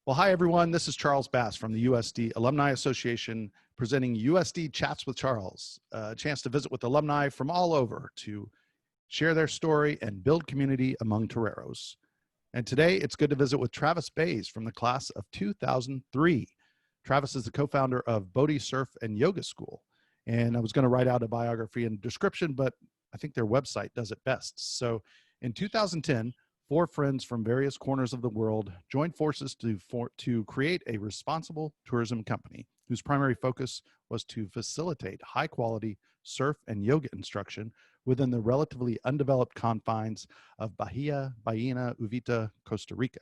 Well, hi, everyone. This is Charles Bass from the USD Alumni Association presenting USD Chats with Charles, a chance to visit with alumni from all over to share their story and build community among toreros. And today it's good to visit with Travis Bays from the class of 2003. Travis is the co-founder of Bodhi Surf and Yoga School. And I was going to write out a biography and description, but I think their website does it best. So in 2010, 4 friends from various corners of the world joined forces to create a responsible tourism company whose primary focus was to facilitate high-quality surf and yoga instruction within the relatively undeveloped confines of Bahia Ballena Uvita, Costa Rica.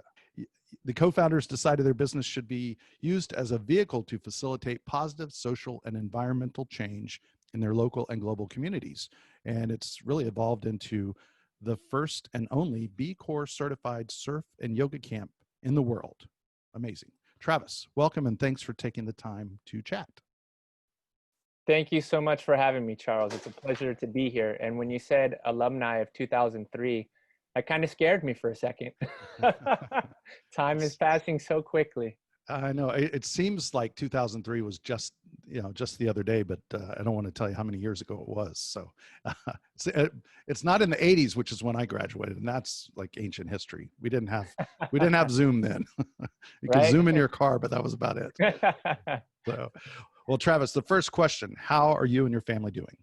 The co-founders decided their business should be used as a vehicle to facilitate positive social and environmental change in their local and global communities. And it's really evolved into the first and only B Corps certified surf and yoga camp in the world. Amazing. Travis, welcome and thanks for taking the time to chat. Thank you so much for having me, Charles. It's a pleasure to be here. And when you said alumni of 2003, that kind of scared me for a second. Time is passing so quickly. I know it seems like 2003 was just the other day, but I don't want to tell you how many years ago it was. So it's not in the 80s, which is when I graduated, and that's like ancient history. We didn't have Zoom then. You could Zoom in your car, but that was about it. So, well, Travis, the first question: how are you and your family doing?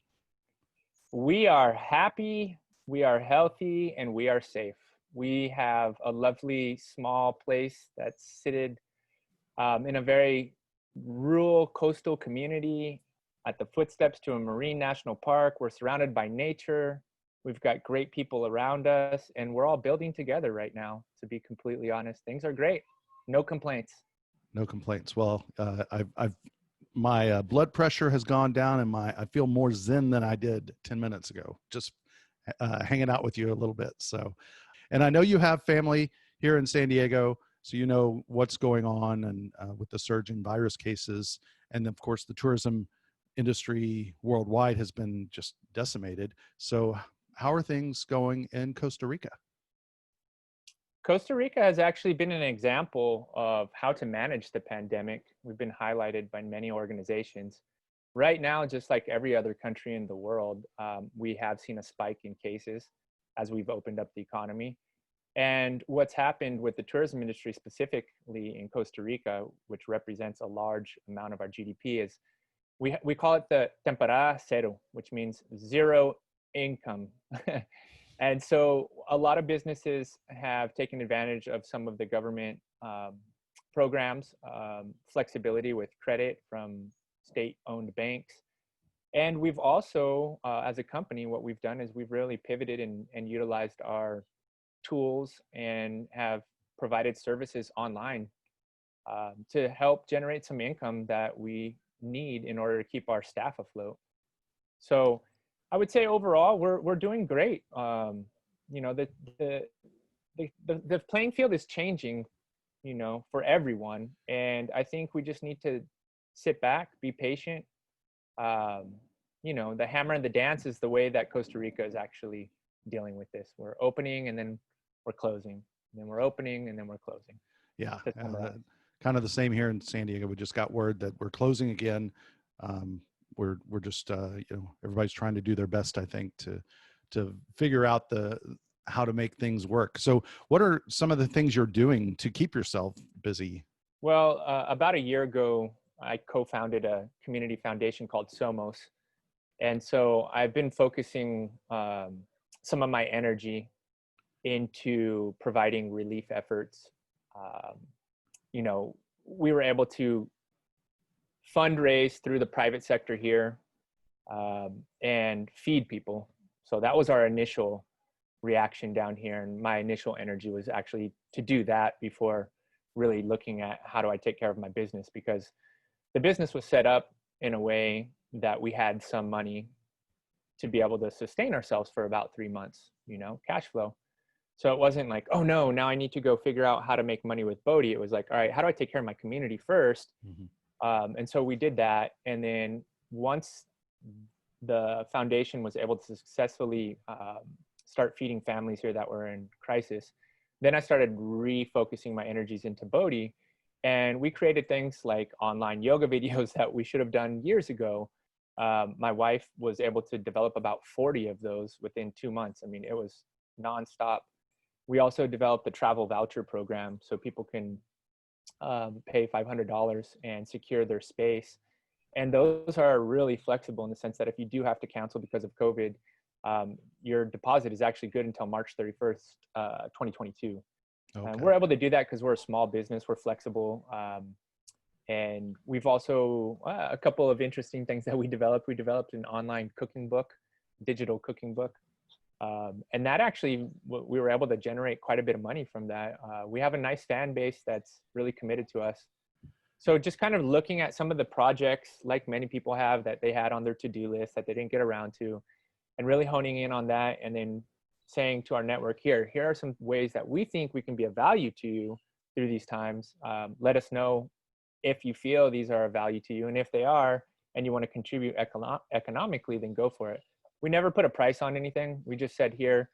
We are happy, we are healthy, and we are safe. We have a lovely small place that's situated in a very rural coastal community at the footsteps to a marine national park. We're surrounded by nature. We've got great people around us, and we're all building together right now. To be completely honest, things are great. No complaints. No complaints. Well, my blood pressure has gone down, and I feel more zen than I did 10 minutes ago, just hanging out with you a little bit. So, and I know you have family here in San Diego, so you know what's going on and with the surge in virus cases. And of course, the tourism industry worldwide has been just decimated. So how are things going in Costa Rica? Costa Rica has actually been an example of how to manage the pandemic. We've been highlighted by many organizations. Right now, just like every other country in the world, we have seen a spike in cases as we've opened up the economy. And what's happened with the tourism industry, specifically in Costa Rica, which represents a large amount of our GDP, is we call it the temporada cero, which means zero income. And so a lot of businesses have taken advantage of some of the government programs, flexibility with credit from state-owned banks. And we've also, as a company, what we've done is we've really pivoted and utilized our tools and have provided services online to help generate some income that we need in order to keep our staff afloat. So I would say overall we're doing great. The playing field is changing, for everyone, and I think we just need to sit back, be patient. The hammer and the dance is the way that Costa Rica is actually dealing with this. We're opening and then we're closing, and then we're opening and then we're closing. Yeah, kind of the same here in San Diego. We just got word that we're closing again. We're just everybody's trying to do their best, I think, to figure out how to make things work. So what are some of the things you're doing to keep yourself busy? Well, about a year ago, I co-founded a community foundation called Somos. And so I've been focusing some of my energy into providing relief efforts. We were able to fundraise through the private sector here and feed people. So that was our initial reaction down here. And my initial energy was actually to do that before really looking at how do I take care of my business, because the business was set up in a way that we had some money to be able to sustain ourselves for about 3 months, cash flow. So it wasn't like, oh no, now I need to go figure out how to make money with Bodhi. It was like, all right, how do I take care of my community first? Mm-hmm. And so we did that. And then once the foundation was able to successfully start feeding families here that were in crisis, then I started refocusing my energies into Bodhi. And we created things like online yoga videos that we should have done years ago. My wife was able to develop about 40 of those within 2 months. I mean, it was nonstop. We also developed the travel voucher program so people can pay $500 and secure their space. And those are really flexible in the sense that if you do have to cancel because of COVID, your deposit is actually good until March 31st, 2022. Okay. We're able to do that because we're a small business, we're flexible. And we've also, a couple of interesting things that we developed. We developed an online cooking book, digital cooking book. And that actually, we were able to generate quite a bit of money from that. We have a nice fan base that's really committed to us. So just kind of looking at some of the projects, like many people have, that they had on their to-do list that they didn't get around to, and really honing in on that, and then saying to our network, here are some ways that we think we can be of value to you through these times. Let us know if you feel these are of value to you, and if they are, and you want to contribute economically, then go for it. We never put a price on anything. We just said here,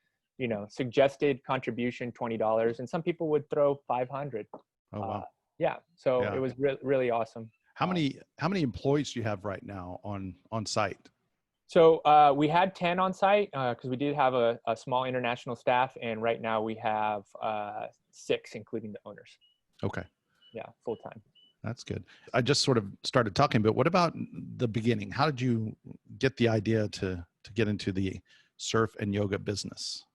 suggested contribution $20, and some people would throw 500. Oh, wow. Yeah, so it was really awesome. How many employees do you have right now on site? So we had 10 on site because we did have a small international staff, and right now we have 6, including the owners. Okay. Yeah, full time. That's good. I just sort of started talking, but what about the beginning? How did you get the idea to get into the surf and yoga business?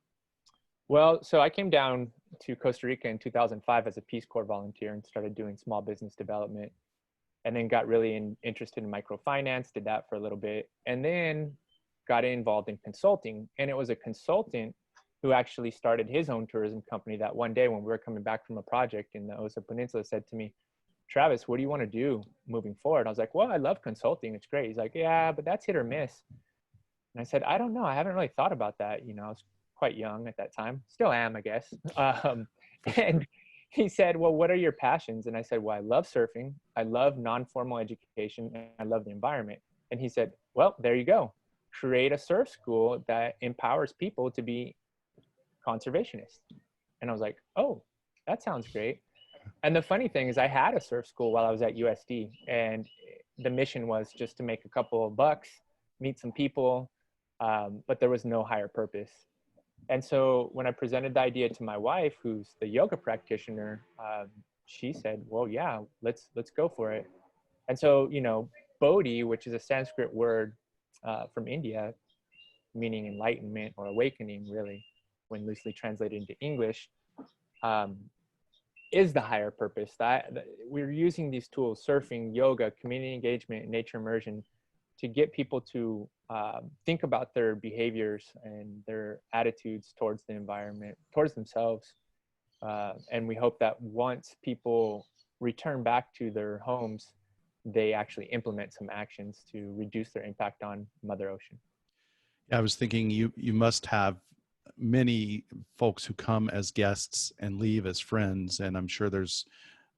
Well, so I came down to Costa Rica in 2005 as a Peace Corps volunteer and started doing small business development, and then got really interested in microfinance, did that for a little bit, and then got involved in consulting. And it was a consultant who actually started his own tourism company that one day when we were coming back from a project in the Osa Peninsula said to me, Travis, what do you want to do moving forward? I was like, well, I love consulting. It's great. He's like, yeah, but that's hit or miss. And I said, I don't know. I haven't really thought about that. I was quite young at that time. Still am, I guess. And he said, well, what are your passions? And I said, well, I love surfing. I love non-formal education. And I love the environment. And he said, well, there you go. Create a surf school that empowers people to be conservationists. And I was like, oh, that sounds great. And the funny thing is I had a surf school while I was at USD, and the mission was just to make a couple of bucks, meet some people, but there was no higher purpose. And so when I presented the idea to my wife, who's the yoga practitioner, she said, well, yeah, let's go for it. And so, Bodhi, which is a Sanskrit word from India, meaning enlightenment or awakening, really, when loosely translated into English, is the higher purpose. That we're using these tools, surfing, yoga, community engagement, and nature immersion, to get people to think about their behaviors and their attitudes towards the environment, towards themselves. And we hope that once people return back to their homes, they actually implement some actions to reduce their impact on Mother Ocean. I was thinking you must have many folks who come as guests and leave as friends. And I'm sure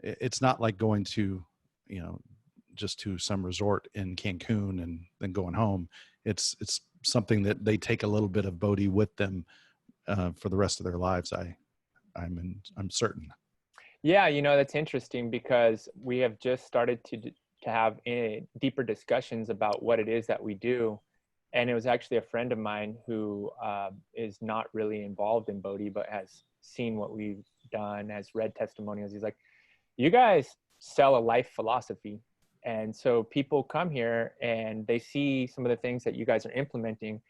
it's not like going to, just to some resort in Cancun and then going home. It's something that they take a little bit of Bodhi with them for the rest of their lives. I'm certain. Yeah, that's interesting because we have just started to have deeper discussions about what it is that we do. And it was actually a friend of mine who is not really involved in Bodhi, but has seen what we've done, has read testimonials. He's like, you guys sell a life philosophy. And so people come here and they see some of the things that you guys are implementing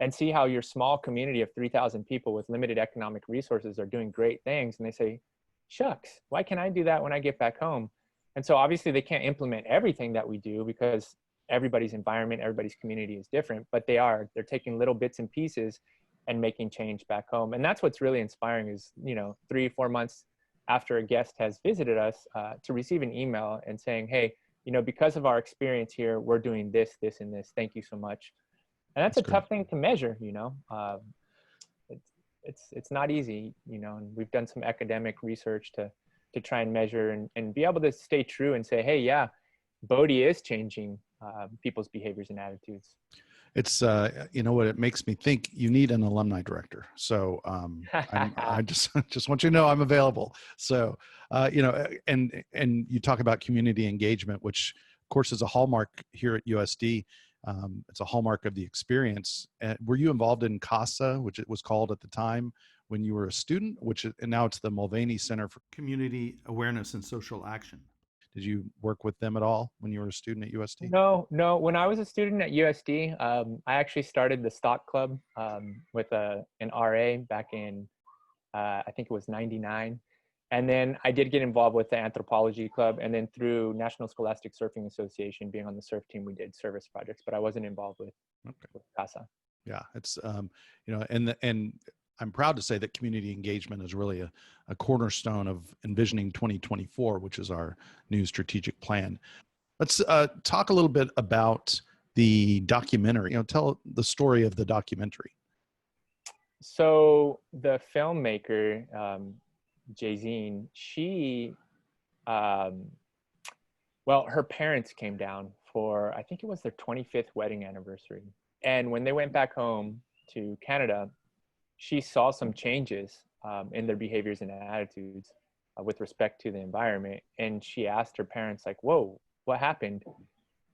and see how your small community of 3,000 people with limited economic resources are doing great things. And they say, shucks, why can't I do that when I get back home? And so obviously they can't implement everything that we do because everybody's environment, everybody's community is different, but they're taking little bits and pieces and making change back home. And that's what's really inspiring is, 3-4 months after a guest has visited us, to receive an email and saying, hey, because of our experience here, we're doing this, this, and this. Thank you so much. And that's a tough thing to measure, it's not easy, and we've done some academic research to try and measure and be able to stay true and say, hey, yeah, Bodhi is changing people's behaviors and attitudes. It's you know what, it makes me think you need an alumni director. So I just just want you to know I'm available. So you know, and you talk about community engagement, which of course is a hallmark here at USD. It's a hallmark of the experience. Were you involved in Casa, which it was called at the time when you were a student, and now it's the Mulvaney Center for Community Awareness and Social Action? Did you work with them at all when you were a student at USD? No, no. When I was a student at USD, I actually started the stock club with an RA back in, I think it was 99. And then I did get involved with the anthropology club. And then through National Scholastic Surfing Association, being on the surf team, we did service projects, but I wasn't involved with Casa. Yeah, it's you know, and I'm proud to say that community engagement is really a cornerstone of envisioning 2024, which is our new strategic plan. Let's talk a little bit about the documentary. You know, tell the story of the documentary. So the filmmaker, Jazine, she, um, well, her parents came down for, I think it was their 25th wedding anniversary. And when they went back home to Canada, she saw some changes in their behaviors and attitudes with respect to the environment. And she asked her parents, like, whoa, what happened?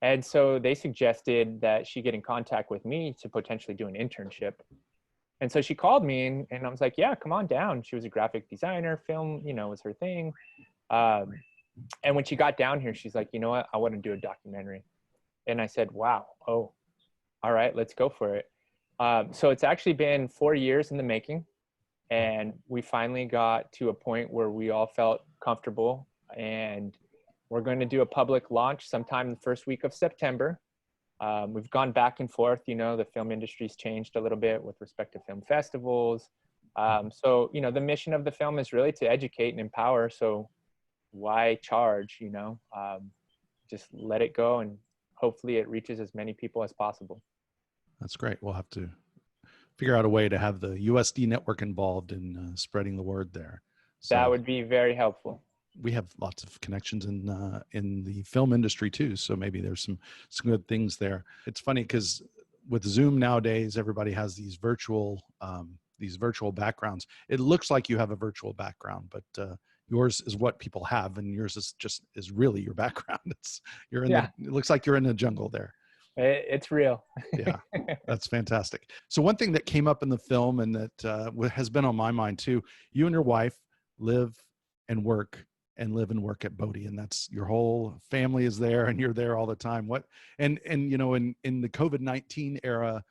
And so they suggested that she get in contact with me to potentially do an internship. And so she called me and I was like, yeah, come on down. She was a graphic designer, film, you know, was her thing. And when she got down here, she's like, you know what, I want to do a documentary. And I said, wow, oh, all right, let's go for it. So it's actually been 4 years in the making. And we finally got to a point where we all felt comfortable. And we're going to do a public launch sometime the first week of September. We've gone back and forth. You know, the film industry's changed a little bit with respect to film festivals. So, you know, the mission of the film is really to educate and empower. So why charge, you know? Just let it go and hopefully it reaches as many people as possible. That's great. We'll have to figure out a way to have the USD network involved in spreading the word there. So that would be very helpful. We have lots of connections in the film industry too, so maybe there's some good things there. It's funny because with Zoom nowadays, everybody has these virtual backgrounds. It looks like you have a virtual background, but yours is what people have, and yours is really your background. It looks like you're in the jungle there. It's real. Yeah, that's fantastic. So one thing that came up in the film and that has been on my mind too, you and your wife live and work at Bodhi, and that's your whole family is there and you're there all the time. And you know, in the COVID-19 era,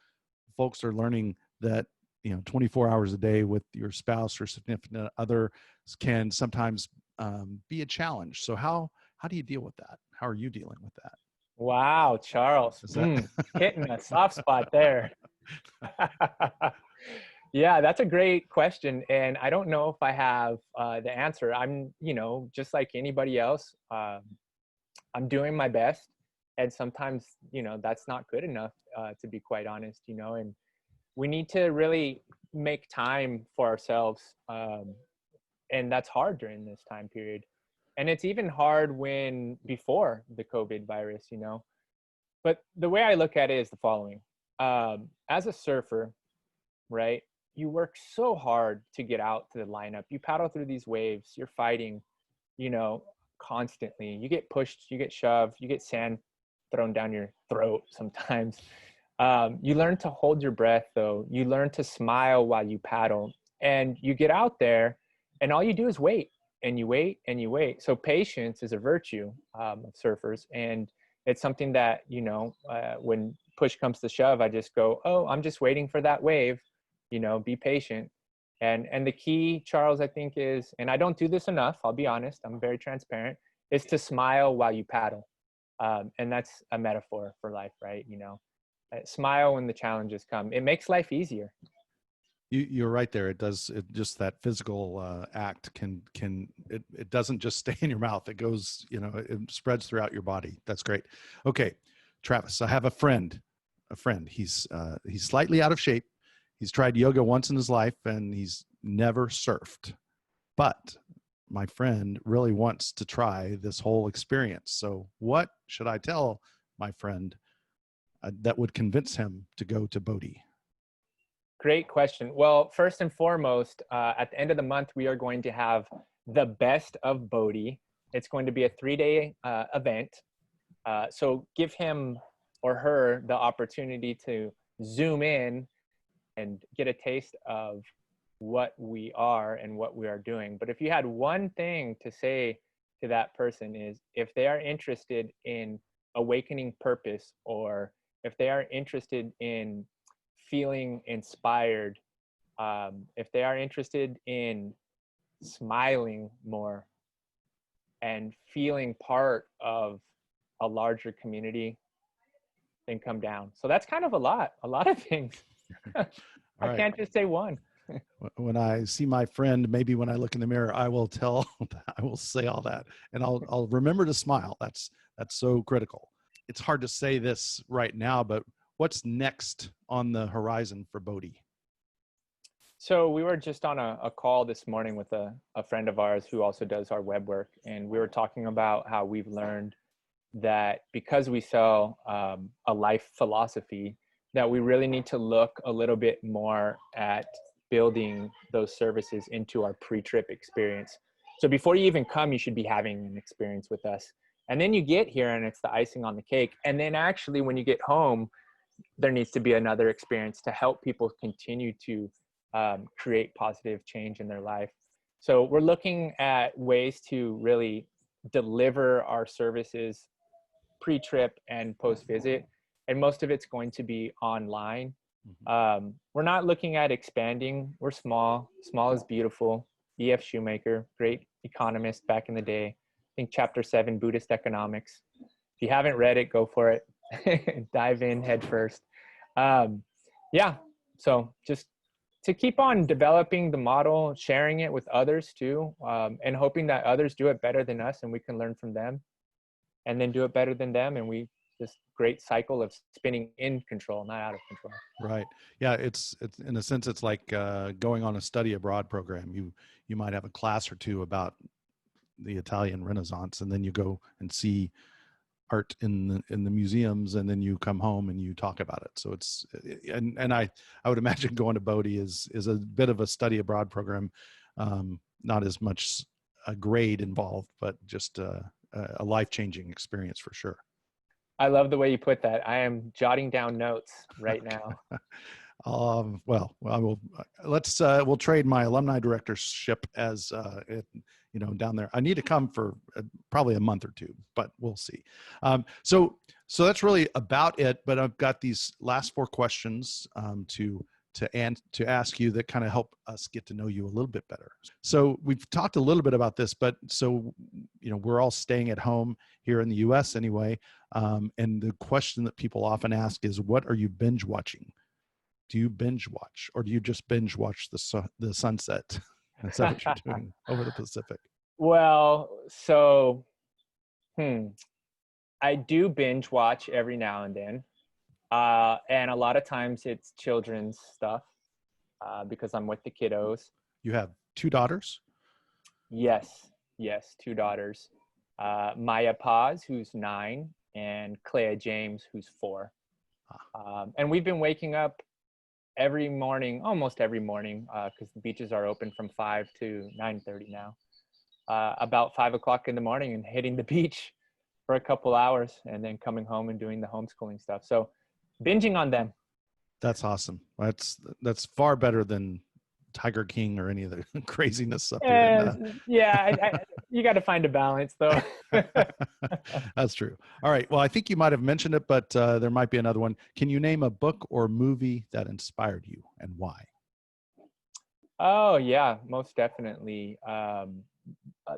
folks are learning that, you know, 24 hours a day with your spouse or significant other can sometimes be a challenge. So how do you deal with that? How are you dealing with that? Wow, Charles, hitting a soft spot there. Yeah, that's a great question. And I don't know if I have the answer. I'm, you know, just like anybody else, I'm doing my best. And sometimes, you know, that's not good enough, to be quite honest, you know, and we need to really make time for ourselves. And that's hard during this time period. And it's even hard before the COVID virus, you know. But the way I look at it is the following. As a surfer, right, you work so hard to get out to the lineup. You paddle through these waves. You're fighting, you know, constantly. You get pushed, you get shoved, you get sand thrown down your throat sometimes. You learn to hold your breath, though. You learn to smile while you paddle. And you get out there, and all you do is wait. And you wait and you wait. So patience is a virtue of surfers. And it's something that, you know, when push comes to shove, I just go, oh, I'm just waiting for that wave, you know, be patient. And the key, Charles, I think is, and I don't do this enough, I'll be honest, I'm very transparent, is to smile while you paddle. And that's a metaphor for life, right? You know, smile when the challenges come. It makes life easier. You're right there. It does. It just that physical act it doesn't just stay in your mouth. It goes, you know, it spreads throughout your body. That's great. Okay, Travis, I have a friend. He's slightly out of shape. He's tried yoga once in his life and he's never surfed. But my friend really wants to try this whole experience. So what should I tell my friend that would convince him to go to Bodhi? Great question. Well, first and foremost, at the end of the month, we are going to have the best of Bodhi. It's going to be a 3-day event. So give him or her the opportunity to zoom in and get a taste of what we are and what we are doing. But if you had one thing to say to that person, is if they are interested in awakening purpose, or if they are interested in feeling inspired, if they are interested in smiling more and feeling part of a larger community, then come down. So that's kind of a lot of things. I All right. can't just say one. When I see my friend, maybe when I look in the mirror, I will I will say all that, and I'll remember to smile. That's so critical. It's hard to say this right now, but what's next on the horizon for Bodhi? So we were just on a call this morning with a friend of ours who also does our web work. And we were talking about how we've learned that because we sell a life philosophy, that we really need to look a little bit more at building those services into our pre-trip experience. So before you even come, you should be having an experience with us. And then you get here and it's the icing on the cake. And then actually when you get home, there needs to be another experience to help people continue to create positive change in their life. So we're looking at ways to really deliver our services pre-trip and post-visit. And most of it's going to be online. We're not looking at expanding. We're small. Small is beautiful. E.F. Shoemaker, great economist back in the day. I think chapter 7, Buddhist economics. If you haven't read it, go for it. Dive in head first. Yeah, so just to keep on developing the model, sharing it with others too, and hoping that others do it better than us and we can learn from them and then do it better than them. And this great cycle of spinning in control, not out of control. Right. Yeah. It's in a sense, it's like going on a study abroad program. You might have a class or two about the Italian Renaissance, and then you go and see art in the museums, and then you come home and you talk about it. So it's, and I would imagine going to Bodhi is a bit of a study abroad program, not as much a grade involved, but just a life-changing experience for sure. I love the way you put that. I am jotting down notes right now. Well, we'll trade my alumni directorship as down there. I need to come for probably a month or two, but we'll see. So that's really about it. But I've got these last 4 questions to ask you that kind of help us get to know you a little bit better. So we've talked a little bit about this, but so we're all staying at home here in the U.S. anyway. And the question that people often ask is, what are you binge watching? Do you binge watch, or do you just binge watch the sunset? Is that what you're doing over the Pacific? Well, so I do binge watch every now and then. And a lot of times it's children's stuff because I'm with the kiddos. You have 2 daughters? Yes, 2 daughters. Maya Paz, who's 9, and Clea James, who's 4. And we've been waking up every morning, almost every morning, because the beaches are open from 5 to 9:30 now. About 5 o'clock in the morning and hitting the beach for a couple hours and then coming home and doing the homeschooling stuff. So binging on them. That's awesome. That's far better than Tiger King or any of the craziness up here. You got to find a balance though. That's true. All right. Well, I think you might have mentioned it, but there might be another one. Can you name a book or movie that inspired you, and why? Oh yeah, most definitely.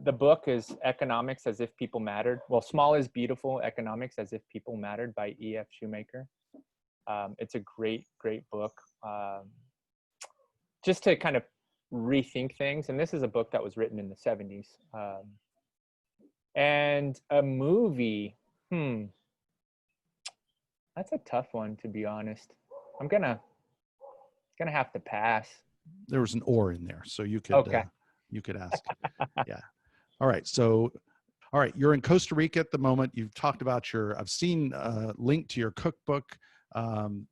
The book is Economics as If People Mattered. Well, Small is Beautiful, Economics as If People Mattered by E.F. Shoemaker. It's a great book. Just to kind of rethink things. And this is a book that was written in the 70s. And a movie, that's a tough one, to be honest. I'm gonna have to pass. There was an or in there, so you could okay. You could ask. Yeah. All right. So, all right, you're in Costa Rica at the moment. You've talked about I've seen a link to your cookbook.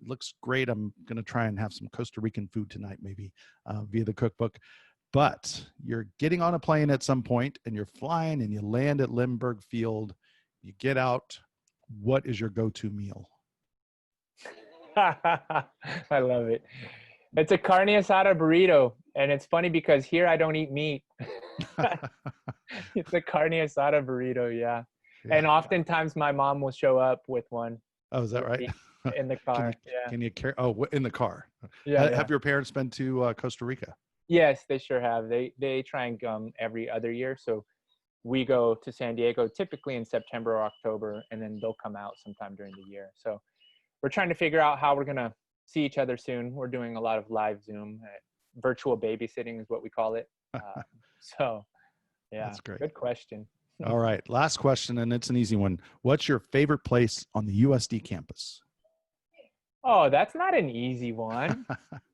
Looks great. I'm going to try and have some Costa Rican food tonight, maybe via the cookbook. But you're getting on a plane at some point and you're flying and you land at Lindbergh Field. You get out. What is your go-to meal? I love it. It's a carne asada burrito. And it's funny because here I don't eat meat. It's a carne asada burrito, yeah. And oftentimes my mom will show up with one. Oh, is that right? In the car, Can you carry? Oh, in the car. Yeah. Have your parents been to Costa Rica? Yes, they sure have. They try and come every other year. So we go to San Diego typically in September or October, and then they'll come out sometime during the year. So we're trying to figure out how we're going to see each other soon. We're doing a lot of live Zoom. Virtual babysitting is what we call it. So, yeah, that's great. Good question. All right, last question, and it's an easy one. What's your favorite place on the USD campus? Oh, that's not an easy one.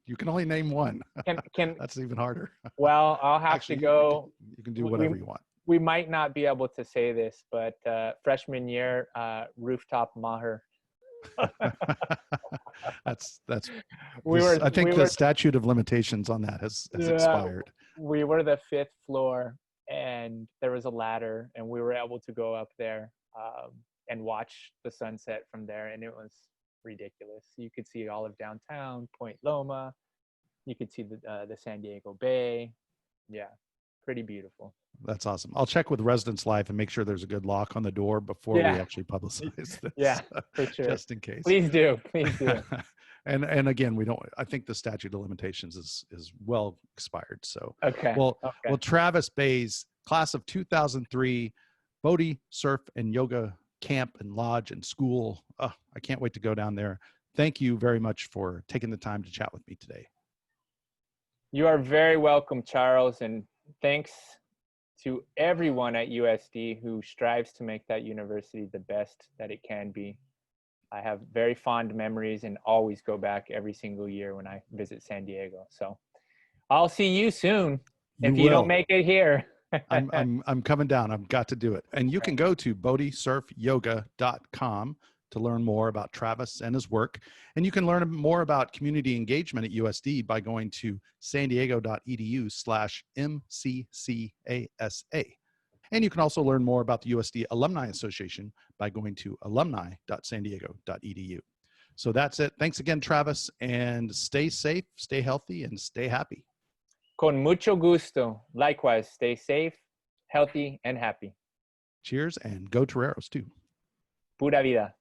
You can only name one. Can That's even harder. Well, I'll have to go. You can do whatever you want. We might not be able to say this, but freshman year, rooftop Maher. that's I think the statute of limitations on that has expired. We were the 5th floor and there was a ladder and we were able to go up there and watch the sunset from there, and it was ridiculous. You could see all of downtown, Point Loma. You could see the San Diego Bay. Yeah, pretty beautiful. That's awesome. I'll check with Residence Life and make sure there's a good lock on the door before we actually publicize this. Yeah, for sure. Just in case. Please do. And again, I think the statute of limitations is well expired. So okay. Well, Travis Bay's class of 2003 Bodhi Surf and Yoga camp and lodge and school. I can't wait to go down there. Thank you very much for taking the time to chat with me today. You are very welcome, Charles, and thanks to everyone at USD who strives to make that university the best that it can be. I have very fond memories and always go back every single year when I visit San Diego. So I'll see you soon if you don't make it here. I'm coming down. I've got to do it. And you can go to bodhisurfyoga.com to learn more about Travis and his work. And you can learn more about community engagement at USD by going to sandiego.edu/MCCASA. And you can also learn more about the USD Alumni Association by going to alumni.sandiego.edu. So that's it. Thanks again, Travis, and stay safe, stay healthy, and stay happy. Con mucho gusto. Likewise, stay safe, healthy, and happy. Cheers, and go Toreros too. Pura vida.